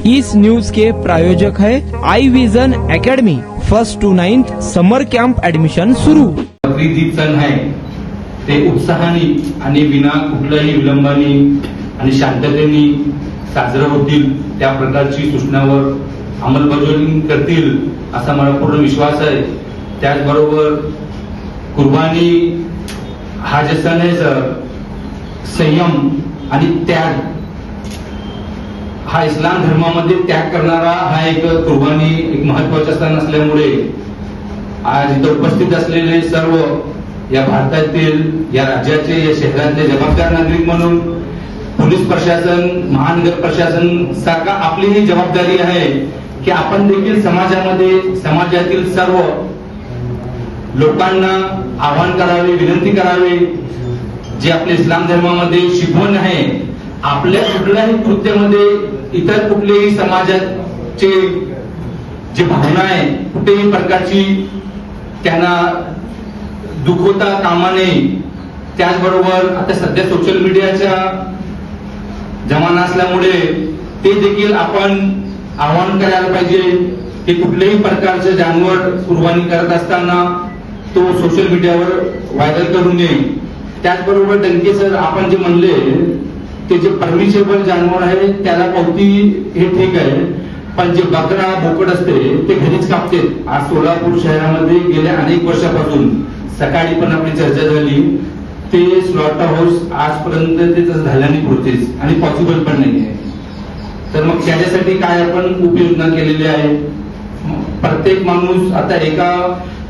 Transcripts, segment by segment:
इस news के प्रायोजक है आई vision academy. 1st to 9th summer camp admission सुरू। बकरीद सण आहे ते उत्साहाने आणि विना कुठल्याही विलंबाने आणि शांततेने साजरा होतील त्या प्रकारची सूचनावर अंमलबजावणी करतील असा मला पूर्ण विश्वास आहे। त्याचबरोबर कुर्बानी हा जे सण आहे सर, संयम आणि त्याग हा इस्लाम धर्मामध्ये त्याग करणारा हा एक कुर्बानी एक महत्वाचा सण असल्यामुळे आज इथं उपस्थित असलेले सर्व या भारतातील या राज्याचे या शहरातले जबाबदार नागरिक म्हणून पोलीस प्रशासन, महानगर प्रशासन सारखा आपली ही जबाबदारी आहे की आपण देखील समाजातील सर्व लोकांना आवाहन करावे, विनंती करावे, जे आपल्या इस्लाम धर्मामध्ये शिकवण आहे आपल्या कुठल्याही कृत्यामध्ये इतर कुठलेही समाजाचे जे भावना आहे कुठेही प्रकारची त्यांना दुखवता कामा नये। त्याचबरोबर आता सध्या सोशल मीडियाचा जमाना असल्यामुळे ते देखील आपण आवाहन करायला पाहिजे की कुठल्याही प्रकारचे जानवर कुर्बानी करत असताना तो सोशल मीडियावर व्हायरल करू नये। त्याचबरोबर डंके सर आपण जे म्हणले ते जे परमिशेबल जानवर आहे त्याला पावती हे ठीक आहे, पण जे बकरा बोकड असते ते घरीच कापते। आज सोलापूर शहरामध्ये गेल्या अनेक वर्षापासून सकाळी पण आपली चर्चा झाली ते स्लॉटर हाऊस आजपर्यंत ते तसं झालं नाही प्रोसेस आणि पॉसिबल पण नाही आहे। तर मग त्याच्यासाठी काय आपण उपाययोजना केलेली आहे। प्रत्येक माणूस आता एका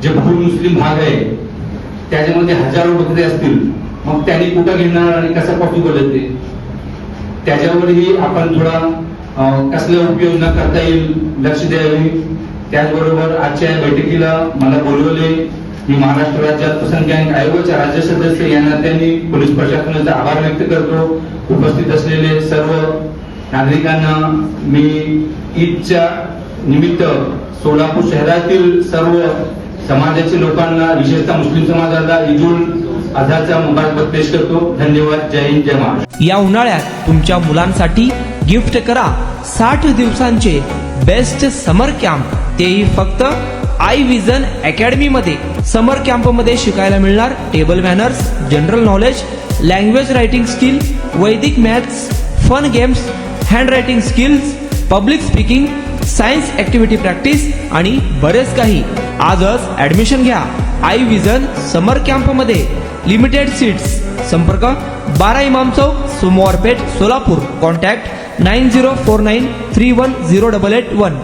जे बहुमुस्लिम भाग आहे त्याच्यामध्ये हजारो बकरे असतील, मग त्यांनी कुठं घेणार आणि कसं पॉसिबल आहे ते त्याच्यावरही आपण थोडा कसल्या उपाययोजना करता येईल लक्ष द्यावे। त्याचबरोबर आजच्या बैठकीला मला बोलवले मी महाराष्ट्र राज्य अल्पसंख्याक आयोगाचे राज्य सदस्य या नात्याने पोलीस प्रशासनाचा आभार व्यक्त करतो। उपस्थित असलेले सर्व नागरिकांना मी ईदच्या निमित्त सोलापूर शहरातील सर्व समाजाच्या लोकांना विशेषतः मुस्लिम समाजाला ईद उल अझाचा मुबारक पेश करतो। धन्यवाद। जय हिंद, जय महाराष्ट्र। या उन्हाळ्यात तुमच्या मुलांसाठी गिफ्ट करा 60 दिवसांचे बेस्ट समर कॅम्प, तेही फक्त आई विजन अकॅडमी मध्ये। समर कॅम्प मध्ये शिकायला मिळणार table manners, general knowledge, language writing skill, वैदिक maths, fun games, hand writing skills, public speaking, science activity practice आणि बरेच काही। आजच ऍडमिशन घ्या आई विजन समर कॅम्प मध्ये। Limited seats. संपर्क 12 इमाम चौक, सोमवारपेठ, सोलापूर। कॉन्टॅक्ट 9049310881।